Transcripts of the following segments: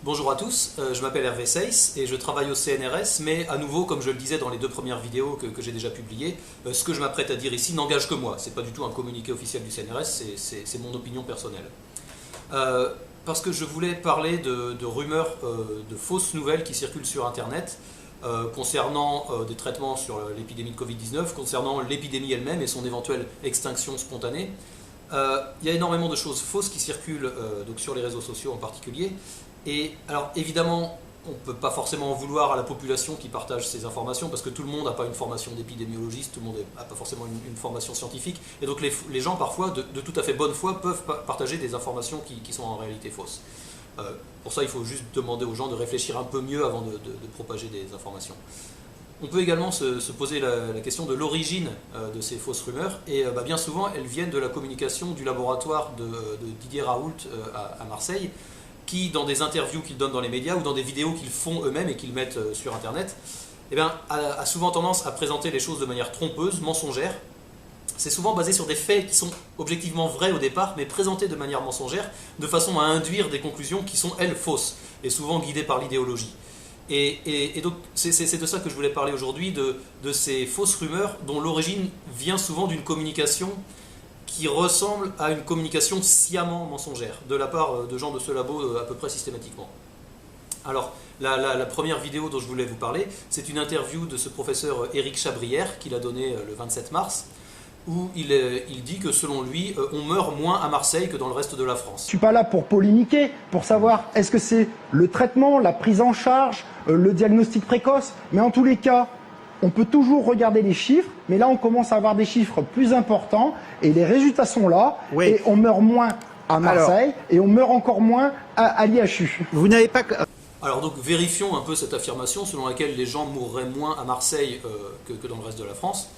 Bonjour à tous, je m'appelle Hervé Seyss et je travaille au CNRS, mais à nouveau, comme je le disais dans les deux premières vidéos que j'ai déjà publiées, ce que je m'apprête à dire ici n'engage que moi. C'est pas du tout un communiqué officiel du CNRS, c'est mon opinion personnelle. Parce que je voulais parler de rumeurs, de fausses nouvelles qui circulent sur Internet concernant des traitements sur l'épidémie de Covid-19, concernant l'épidémie elle-même et son éventuelle extinction spontanée. Il y a énormément de choses fausses qui circulent donc sur les réseaux sociaux en particulier. Et alors évidemment, on ne peut pas forcément en vouloir à la population qui partage ces informations parce que tout le monde n'a pas une formation d'épidémiologiste, tout le monde n'a pas forcément une formation scientifique. Et donc les gens parfois de tout à fait bonne foi peuvent partager des informations qui sont en réalité fausses. Pour ça, il faut juste demander aux gens de réfléchir un peu mieux avant de propager des informations. On peut également se poser la question de l'origine de ces fausses rumeurs, et bien souvent elles viennent de la communication du laboratoire de Didier Raoult à Marseille, qui dans des interviews qu'ils donnent dans les médias ou dans des vidéos qu'ils font eux-mêmes et qu'ils mettent sur Internet, a souvent tendance à présenter les choses de manière trompeuse, mensongère. C'est souvent basé sur des faits qui sont objectivement vrais au départ, mais présentés de manière mensongère, de façon à induire des conclusions qui sont, elles, fausses, et souvent guidées par l'idéologie. Et donc c'est de ça que je voulais parler aujourd'hui, de ces fausses rumeurs dont l'origine vient souvent d'une communication qui ressemble à une communication sciemment mensongère, de la part de gens de ce labo à peu près systématiquement. Alors, la première vidéo dont je voulais vous parler, c'est une interview de ce professeur Éric Chabrière qu'il a donné le 27 mars, où il dit que selon lui, on meurt moins à Marseille que dans le reste de la France. Je ne suis pas là pour polémiquer, pour savoir est-ce que c'est le traitement, la prise en charge, le diagnostic précoce, mais en tous les cas, on peut toujours regarder les chiffres, mais là on commence à avoir des chiffres plus importants et les résultats sont là, oui. Et on meurt moins à Marseille et on meurt encore moins à l'IHU. Vous n'avez pas... Alors donc vérifions un peu cette affirmation selon laquelle les gens mourraient moins à Marseille que dans le reste de la France.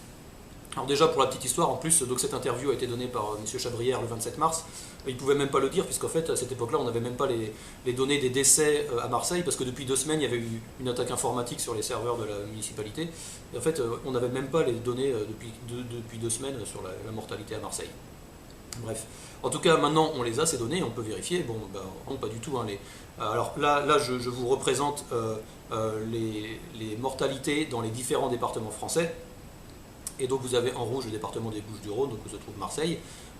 Alors déjà pour la petite histoire, en plus donc cette interview a été donnée par M. Chabrière le 27 mars. Il ne pouvait même pas le dire puisqu'en fait à cette époque-là on n'avait même pas les données des décès à Marseille parce que depuis 2 semaines il y avait eu une attaque informatique sur les serveurs de la municipalité. Et en fait on n'avait même pas les données depuis 2 semaines sur la mortalité à Marseille. Bref, en tout cas maintenant on les a ces données, on peut vérifier. Bon, non, pas du tout. Alors là je vous représente les mortalités dans les différents départements français. Et donc vous avez en rouge le département des Bouches-du-Rhône, donc où se trouve Marseille.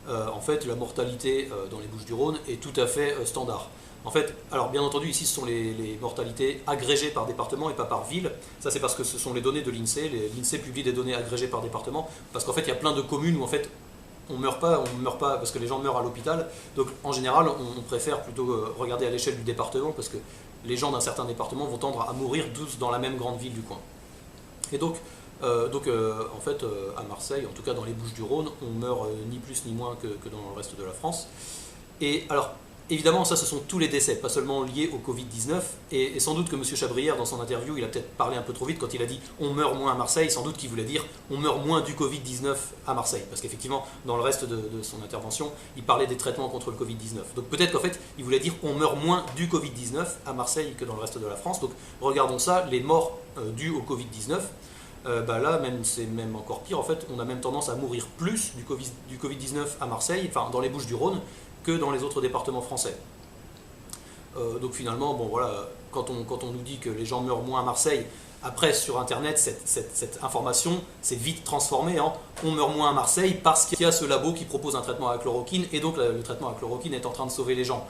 En fait, la mortalité dans les Bouches-du-Rhône est tout à fait standard. En fait, alors bien entendu, ici ce sont les mortalités agrégées par département et pas par ville. Ça c'est parce que ce sont les données de l'INSEE. L'INSEE publie des données agrégées par département, parce qu'en fait il y a plein de communes où en fait on meurt pas parce que les gens meurent à l'hôpital. Donc en général, on préfère plutôt regarder à l'échelle du département, parce que les gens d'un certain département vont tendre à mourir tous dans la même grande ville du coin. Et donc en fait, à Marseille, en tout cas dans les Bouches-du-Rhône, on meurt ni plus ni moins que dans le reste de la France. Et alors, évidemment, ça ce sont tous les décès, pas seulement liés au Covid-19, et sans doute que M. Chabrière, dans son interview, il a peut-être parlé un peu trop vite quand il a dit « on meurt moins à Marseille », sans doute qu'il voulait dire « on meurt moins du Covid-19 à Marseille », parce qu'effectivement, dans le reste de son intervention, il parlait des traitements contre le Covid-19. Donc peut-être qu'en fait, il voulait dire « on meurt moins du Covid-19 à Marseille que dans le reste de la France ». Donc regardons ça, les morts dues au Covid-19, là, c'est même encore pire. En fait, on a même tendance à mourir plus du Covid-19 à Marseille, enfin dans les Bouches-du-Rhône, que dans les autres départements français. Donc finalement, bon voilà, quand on nous dit que les gens meurent moins à Marseille, après sur Internet, cette information s'est vite transformée en « on meurt moins à Marseille parce qu'il y a ce labo qui propose un traitement à la chloroquine et donc le traitement à la chloroquine est en train de sauver les gens ».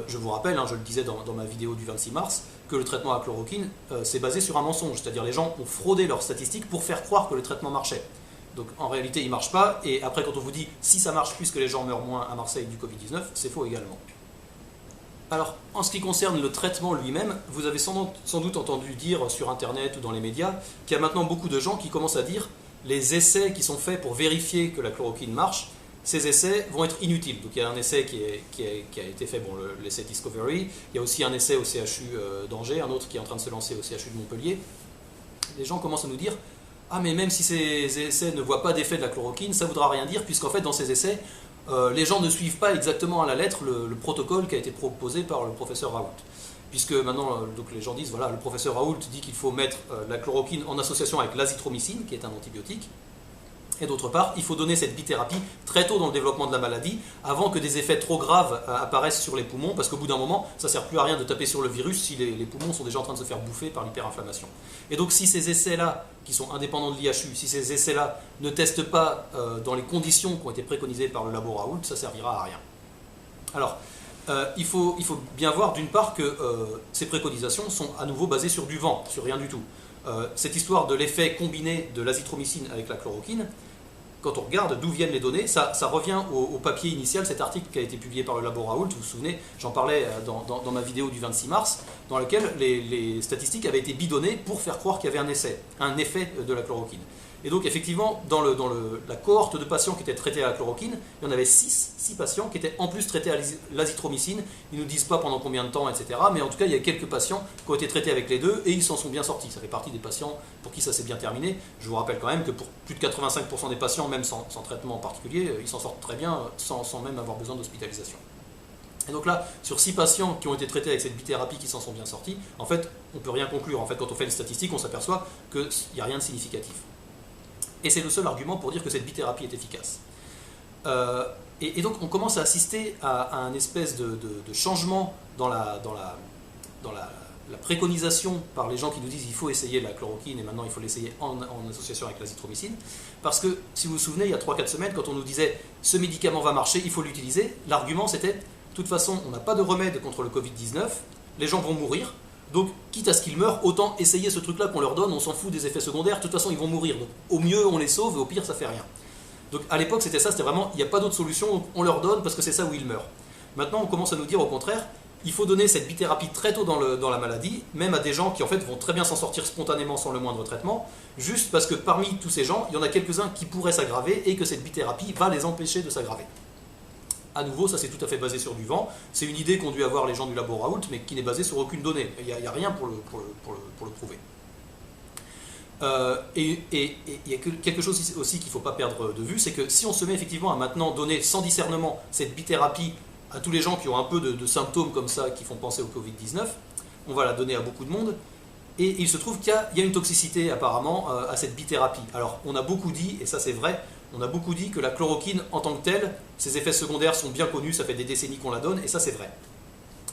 Je vous rappelle, je le disais dans ma vidéo du 26 mars, que le traitement à la chloroquine, c'est basé sur un mensonge. C'est-à-dire les gens ont fraudé leurs statistiques pour faire croire que le traitement marchait. Donc en réalité, il ne marche pas. Et après, quand on vous dit « si ça marche puisque les gens meurent moins à Marseille du Covid-19 », c'est faux également. Alors, en ce qui concerne le traitement lui-même, vous avez sans doute entendu dire sur Internet ou dans les médias qu'il y a maintenant beaucoup de gens qui commencent à dire « les essais qui sont faits pour vérifier que la chloroquine marche », ces essais vont être inutiles. Donc il y a un essai qui a été fait, l'essai Discovery, il y a aussi un essai au CHU d'Angers, un autre qui est en train de se lancer au CHU de Montpellier. Les gens commencent à nous dire « ah mais même si ces essais ne voient pas d'effet de la chloroquine, ça ne voudra rien dire, puisqu'en fait dans ces essais, les gens ne suivent pas exactement à la lettre le protocole qui a été proposé par le professeur Raoult. » Puisque maintenant, donc les gens disent, voilà, le professeur Raoult dit qu'il faut mettre la chloroquine en association avec l'azithromycine, qui est un antibiotique. Et d'autre part, il faut donner cette bithérapie très tôt dans le développement de la maladie, avant que des effets trop graves apparaissent sur les poumons, parce qu'au bout d'un moment, ça ne sert plus à rien de taper sur le virus si les poumons sont déjà en train de se faire bouffer par l'hyperinflammation. Et donc si ces essais-là, qui sont indépendants de l'IHU, si ces essais-là ne testent pas dans les conditions qui ont été préconisées par le labo Raoult, ça ne servira à rien. Alors, il faut bien voir d'une part que ces préconisations sont à nouveau basées sur du vent, sur rien du tout. Cette histoire de l'effet combiné de l'azithromycine avec la chloroquine, quand on regarde d'où viennent les données, ça revient au papier initial, cet article qui a été publié par le labo Raoult, vous vous souvenez, j'en parlais dans ma vidéo du 26 mars, dans laquelle les statistiques avaient été bidonnées pour faire croire qu'il y avait un effet de la chloroquine. Et donc effectivement, dans la cohorte de patients qui étaient traités à la chloroquine, il y en avait 6 patients qui étaient en plus traités à l'azithromycine. Ils ne nous disent pas pendant combien de temps, etc. Mais en tout cas, il y a quelques patients qui ont été traités avec les deux et ils s'en sont bien sortis. Ça fait partie des patients pour qui ça s'est bien terminé. Je vous rappelle quand même que pour plus de 85% des patients, même sans traitement en particulier, ils s'en sortent très bien sans même avoir besoin d'hospitalisation. Et donc là, sur 6 patients qui ont été traités avec cette bithérapie qui s'en sont bien sortis, en fait, on ne peut rien conclure. En fait, quand on fait les statistiques, on s'aperçoit qu'il n'y a rien de significatif. Et c'est le seul argument pour dire que cette bithérapie est efficace. Et donc on commence à assister à un espèce de changement dans la préconisation par les gens qui nous disent qu'il faut essayer la chloroquine et maintenant il faut l'essayer en association avec l'azithromycine. Parce que, si vous vous souvenez, il y a 3-4 semaines, quand on nous disait « ce médicament va marcher, il faut l'utiliser », l'argument c'était « de toute façon, on n'a pas de remède contre le Covid-19, les gens vont mourir, donc, quitte à ce qu'ils meurent, autant essayer ce truc-là qu'on leur donne, on s'en fout des effets secondaires, de toute façon ils vont mourir. Donc, au mieux on les sauve et au pire ça fait rien. Donc à l'époque c'était ça, c'était vraiment, il n'y a pas d'autre solution, donc on leur donne parce que c'est ça où ils meurent. Maintenant on commence à nous dire au contraire, il faut donner cette bithérapie très tôt dans la maladie, même à des gens qui en fait vont très bien s'en sortir spontanément sans le moindre traitement, juste parce que parmi tous ces gens, il y en a quelques-uns qui pourraient s'aggraver et que cette bithérapie va les empêcher de s'aggraver. À nouveau, ça c'est tout à fait basé sur du vent. C'est une idée qu'ont dû avoir les gens du labo Raoult, mais qui n'est basée sur aucune donnée. Il n'y a rien pour le prouver. Et il y a quelque chose aussi qu'il ne faut pas perdre de vue, c'est que si on se met effectivement à maintenant donner sans discernement cette bithérapie à tous les gens qui ont un peu de symptômes comme ça, qui font penser au Covid-19, on va la donner à beaucoup de monde. Et il se trouve qu'il y a une toxicité apparemment à cette bithérapie. Alors on a beaucoup dit, et ça c'est vrai, on a beaucoup dit que la chloroquine en tant que telle, ses effets secondaires sont bien connus, ça fait des décennies qu'on la donne, et ça c'est vrai.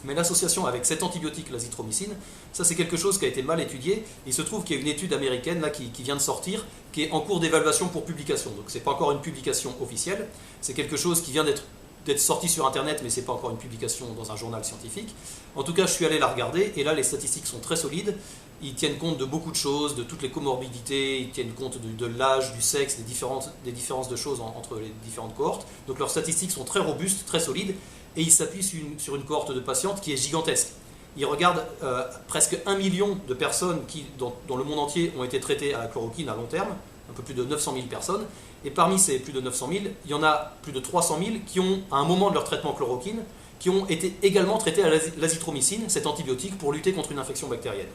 Mais l'association avec cet antibiotique, l'azithromycine, ça c'est quelque chose qui a été mal étudié. Il se trouve qu'il y a une étude américaine là, qui vient de sortir, qui est en cours d'évaluation pour publication. Donc c'est pas encore une publication officielle, c'est quelque chose qui vient d'être sorti sur internet, mais c'est pas encore une publication dans un journal scientifique. En tout cas, je suis allé la regarder, et là les statistiques sont très solides. Ils tiennent compte de beaucoup de choses, de toutes les comorbidités, ils tiennent compte de l'âge, du sexe, des différences de choses entre les différentes cohortes. Donc leurs statistiques sont très robustes, très solides, et ils s'appuient sur une cohorte de patientes qui est gigantesque. Ils regardent presque 1 million de personnes qui, dans le monde entier, ont été traitées à la chloroquine à long terme, un peu plus de 900 000 personnes, et parmi ces plus de 900 000, il y en a plus de 300 000 qui ont, à un moment de leur traitement chloroquine, qui ont été également traités à l'azithromycine, cet antibiotique, pour lutter contre une infection bactérienne.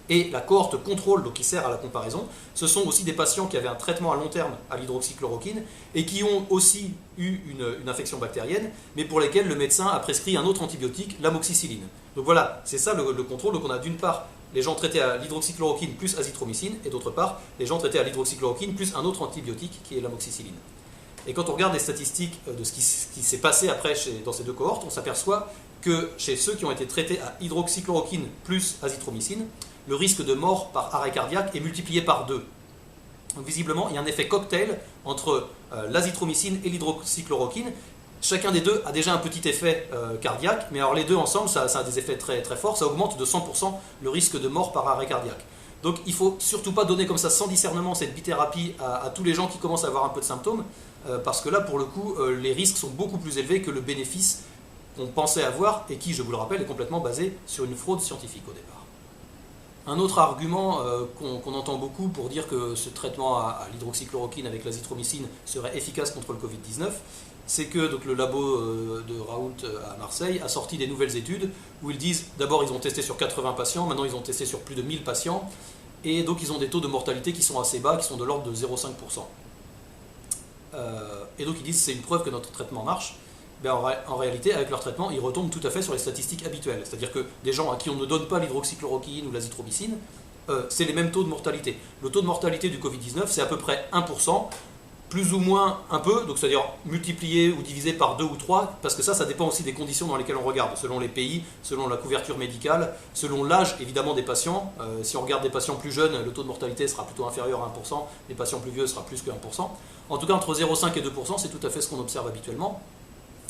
Et la cohorte contrôle, donc qui sert à la comparaison, ce sont aussi des patients qui avaient un traitement à long terme à l'hydroxychloroquine et qui ont aussi eu une infection bactérienne, mais pour lesquels le médecin a prescrit un autre antibiotique, l'amoxicilline. Donc voilà, c'est ça le contrôle. Donc on a d'une part les gens traités à l'hydroxychloroquine plus azithromycine, et d'autre part les gens traités à l'hydroxychloroquine plus un autre antibiotique qui est l'amoxicilline. Et quand on regarde les statistiques de ce qui s'est passé après dans ces deux cohortes, on s'aperçoit que chez ceux qui ont été traités à hydroxychloroquine plus azithromycine, le risque de mort par arrêt cardiaque est multiplié par 2. Donc visiblement, il y a un effet cocktail entre l'azithromycine et l'hydroxychloroquine. Chacun des deux a déjà un petit effet cardiaque, mais alors les deux ensemble, ça a des effets très, très forts, ça augmente de 100% le risque de mort par arrêt cardiaque. Donc il ne faut surtout pas donner comme ça sans discernement cette bithérapie à tous les gens qui commencent à avoir un peu de symptômes, parce que là, pour le coup, les risques sont beaucoup plus élevés que le bénéfice qu'on pensait avoir, et qui, je vous le rappelle, est complètement basé sur une fraude scientifique au départ. Un autre argument qu'on entend beaucoup pour dire que ce traitement à l'hydroxychloroquine avec l'azithromycine serait efficace contre le Covid-19, c'est que donc, le labo de Raoult à Marseille a sorti des nouvelles études où ils disent, d'abord ils ont testé sur 80 patients, maintenant ils ont testé sur plus de 1000 patients, et donc ils ont des taux de mortalité qui sont assez bas, qui sont de l'ordre de 0,5%. Et donc ils disent c'est une preuve que notre traitement marche. ben en réalité, avec leur traitement, ils retombent tout à fait sur les statistiques habituelles. C'est-à-dire que des gens à qui on ne donne pas l'hydroxychloroquine ou l'azithromycine, c'est les mêmes taux de mortalité. Le taux de mortalité du Covid-19, c'est à peu près 1%, plus ou moins un peu, donc c'est-à-dire multiplié ou divisé par 2 ou 3, parce que ça dépend aussi des conditions dans lesquelles on regarde, selon les pays, selon la couverture médicale, selon l'âge évidemment des patients. Si on regarde des patients plus jeunes, le taux de mortalité sera plutôt inférieur à 1%, les patients plus vieux sera plus que 1%. En tout cas, entre 0,5 et 2%, c'est tout à fait ce qu'on observe habituellement.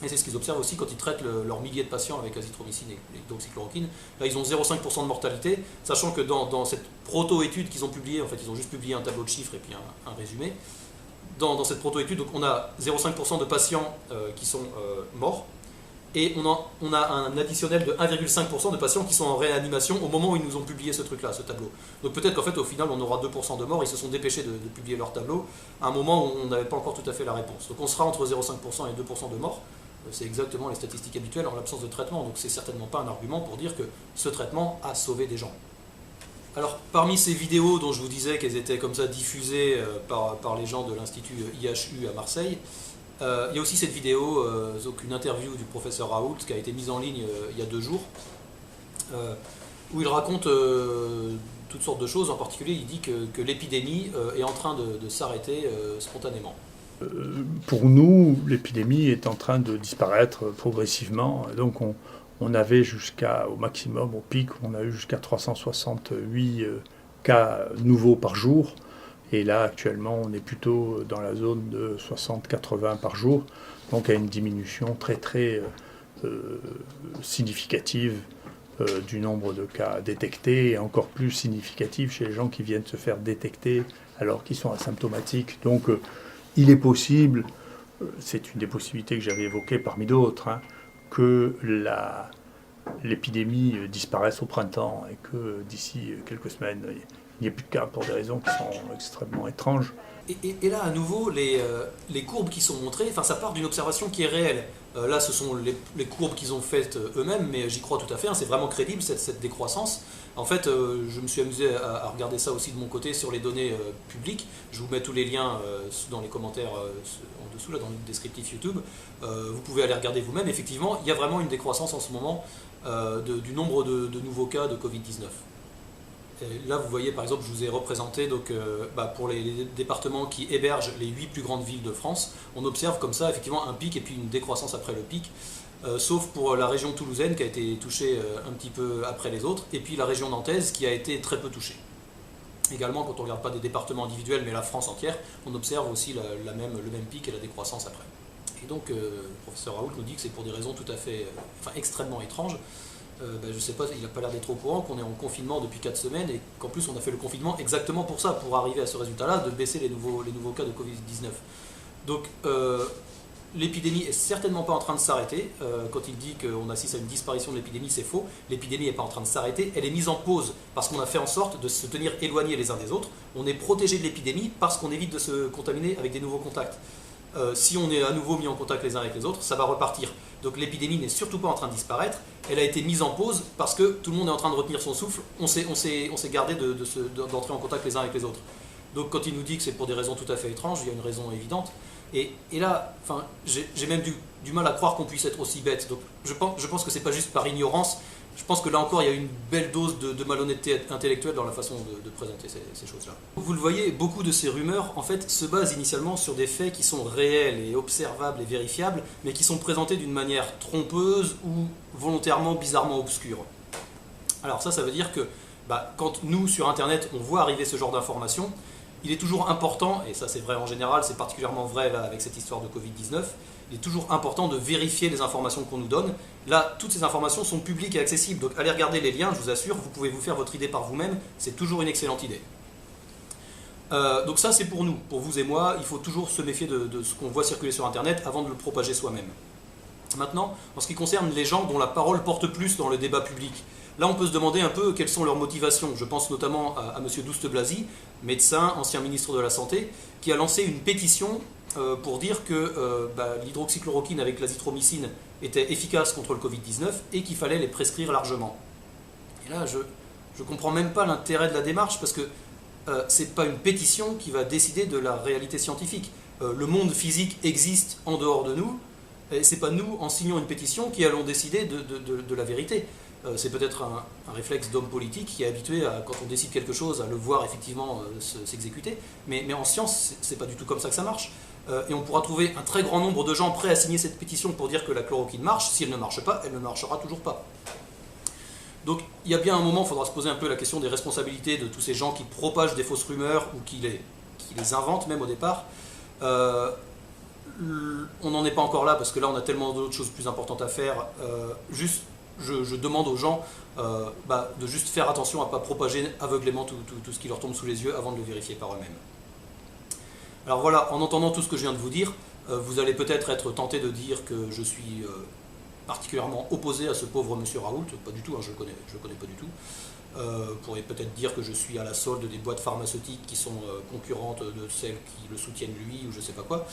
Et c'est ce qu'ils observent aussi quand ils traitent leurs milliers de patients avec azithromycine et l'hydroxychloroquine. Là, ils ont 0,5% de mortalité, sachant que dans cette proto-étude qu'ils ont publiée, en fait, ils ont juste publié un tableau de chiffres et puis un résumé. Dans cette proto-étude, donc on a 0,5% de patients qui sont morts, et on a un additionnel de 1,5% de patients qui sont en réanimation au moment où ils nous ont publié ce truc-là, ce tableau. Donc peut-être qu'en fait, au final, on aura 2% de morts. Ils se sont dépêchés de publier leur tableau à un moment où on n'avait pas encore tout à fait la réponse. Donc on sera entre 0,5% et 2% de morts. C'est exactement les statistiques habituelles en l'absence de traitement. Donc c'est certainement pas un argument pour dire que ce traitement a sauvé des gens. Alors, parmi ces vidéos dont je vous disais qu'elles étaient comme ça diffusées par les gens de l'Institut IHU à Marseille, il y a aussi cette vidéo, donc une interview du professeur Raoult qui a été mise en ligne il y a 2 jours, où il raconte toutes sortes de choses. En particulier, il dit que l'épidémie est en train de s'arrêter spontanément. Pour nous, l'épidémie est en train de disparaître progressivement. Donc on avait au maximum, au pic, on a eu jusqu'à 368 cas nouveaux par jour. Et là, actuellement, on est plutôt dans la zone de 60-80 par jour. Donc, il y a une diminution très, très significative du nombre de cas détectés, et encore plus significative chez les gens qui viennent se faire détecter alors qu'ils sont asymptomatiques. Donc, il est possible, c'est une des possibilités que j'avais évoquées parmi d'autres, hein, que l'épidémie disparaisse au printemps et que d'ici quelques semaines, il n'y ait plus de cas pour des raisons qui sont extrêmement étranges. Et là, à nouveau, les courbes qui sont montrées, ça part d'une observation qui est réelle. Là, ce sont les courbes qu'ils ont faites eux-mêmes, mais j'y crois tout à fait, hein, c'est vraiment crédible cette décroissance. En fait, je me suis amusé à regarder ça aussi de mon côté sur les données publiques. Je vous mets tous les liens dans les commentaires en dessous, là, dans le descriptif YouTube. Vous pouvez aller regarder vous-même. Effectivement, il y a vraiment une décroissance en ce moment du nombre de nouveaux cas de Covid-19. Et là, vous voyez, par exemple, je vous ai représenté donc, pour les départements qui hébergent les 8 plus grandes villes de France, on observe comme ça effectivement un pic et puis une décroissance après le pic, sauf pour la région toulousaine qui a été touchée un petit peu après les autres, et puis la région nantaise qui a été très peu touchée. Également, quand on ne regarde pas des départements individuels, mais la France entière, on observe aussi le même pic et la décroissance après. Et donc, le professeur Raoult nous dit que c'est pour des raisons tout à fait, extrêmement étranges. Je ne sais pas, il n'a pas l'air d'être au courant qu'on est en confinement depuis 4 semaines et qu'en plus on a fait le confinement exactement pour ça, pour arriver à ce résultat-là, de baisser les nouveaux cas de Covid-19. Donc l'épidémie est certainement pas en train de s'arrêter. Quand il dit qu'on assiste à une disparition de l'épidémie, c'est faux. L'épidémie n'est pas en train de s'arrêter, elle est mise en pause parce qu'on a fait en sorte de se tenir éloignés les uns des autres. On est protégé de l'épidémie parce qu'on évite de se contaminer avec des nouveaux contacts. Si on est à nouveau mis en contact les uns avec les autres, ça va repartir. Donc l'épidémie n'est surtout pas en train de disparaître, elle a été mise en pause parce que tout le monde est en train de retenir son souffle, on s'est gardé d'entrer en contact les uns avec les autres. Donc quand il nous dit que c'est pour des raisons tout à fait étranges, il y a une raison évidente. Et là, j'ai même du mal à croire qu'on puisse être aussi bête. Donc je pense que c'est pas juste par ignorance. Je pense que là encore, il y a une belle dose de malhonnêteté intellectuelle dans la façon de présenter ces choses-là. Vous le voyez, beaucoup de ces rumeurs, en fait, se basent initialement sur des faits qui sont réels et observables et vérifiables, mais qui sont présentés d'une manière trompeuse ou volontairement, bizarrement obscure. Alors ça veut dire que quand nous, sur Internet, on voit arriver ce genre d'informations, il est toujours important, et ça c'est vrai en général, c'est particulièrement vrai là avec cette histoire de Covid-19, il est toujours important de vérifier les informations qu'on nous donne. Là, toutes ces informations sont publiques et accessibles, donc allez regarder les liens, je vous assure, vous pouvez vous faire votre idée par vous-même, c'est toujours une excellente idée. Donc ça c'est pour nous, pour vous et moi, il faut toujours se méfier de ce qu'on voit circuler sur Internet avant de le propager soi-même. Maintenant, en ce qui concerne les gens dont la parole porte plus dans le débat public, là on peut se demander un peu quelles sont leurs motivations. Je pense notamment à M. Douste-Blazy, médecin, ancien ministre de la Santé, qui a lancé une pétition pour dire que l'hydroxychloroquine avec l'azithromycine était efficace contre le Covid-19 et qu'il fallait les prescrire largement. Et là, je ne comprends même pas l'intérêt de la démarche parce que ce n'est pas une pétition qui va décider de la réalité scientifique. Le monde physique existe en dehors de nous Et c'est pas nous, en signant une pétition, qui allons décider de la vérité. C'est peut-être un réflexe d'homme politique qui est habitué, quand on décide quelque chose, à le voir effectivement s'exécuter. Mais en science, c'est pas du tout comme ça que ça marche. Et on pourra trouver un très grand nombre de gens prêts à signer cette pétition pour dire que la chloroquine marche. Si elle ne marche pas, elle ne marchera toujours pas. Donc il y a bien un moment, il faudra se poser un peu la question des responsabilités de tous ces gens qui propagent des fausses rumeurs ou qui les inventent même au départ. On n'en est pas encore là parce que là on a tellement d'autres choses plus importantes à faire. Je demande aux gens de juste faire attention à ne pas propager aveuglément tout ce qui leur tombe sous les yeux avant de le vérifier par eux-mêmes. Alors voilà, en entendant tout ce que je viens de vous dire, vous allez peut-être être tenté de dire que je suis particulièrement opposé à ce pauvre monsieur Raoult. Pas du tout, hein, je le connais pas du tout. Vous pourrez peut-être dire que je suis à la solde des boîtes pharmaceutiques qui sont concurrentes de celles qui le soutiennent lui ou je sais pas quoi.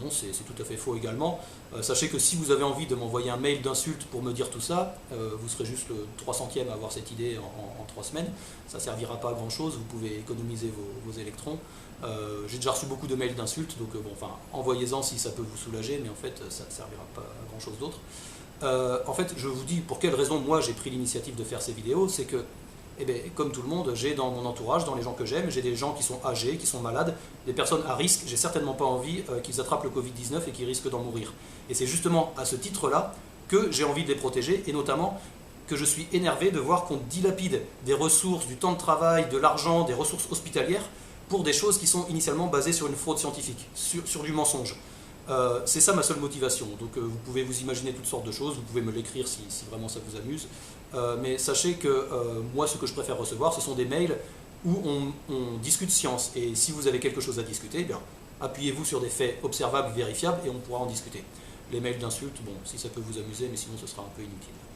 Non, c'est tout à fait faux également. Sachez que si vous avez envie de m'envoyer un mail d'insulte pour me dire tout ça, vous serez juste le 300e à avoir cette idée en 3 semaines. Ça ne servira pas à grand chose, vous pouvez économiser vos électrons. J'ai déjà reçu beaucoup de mails d'insultes, donc envoyez-en si ça peut vous soulager, mais en fait ça ne servira pas à grand chose d'autre. En fait, je vous dis pour quelle raison moi j'ai pris l'initiative de faire ces vidéos, c'est que comme tout le monde, j'ai dans mon entourage, dans les gens que j'aime, j'ai des gens qui sont âgés, qui sont malades, des personnes à risque. J'ai certainement pas envie qu'ils attrapent le Covid-19 et qu'ils risquent d'en mourir. Et c'est justement à ce titre-là que j'ai envie de les protéger, et notamment que je suis énervé de voir qu'on dilapide des ressources, du temps de travail, de l'argent, des ressources hospitalières pour des choses qui sont initialement basées sur une fraude scientifique, sur du mensonge. C'est ça ma seule motivation. Donc vous pouvez vous imaginer toutes sortes de choses, vous pouvez me l'écrire si vraiment ça vous amuse. Mais sachez que moi, ce que je préfère recevoir, ce sont des mails où on discute science. Et si vous avez quelque chose à discuter, eh bien, appuyez-vous sur des faits observables, vérifiables, et on pourra en discuter. Les mails d'insultes, bon, si ça peut vous amuser, mais sinon ce sera un peu inutile.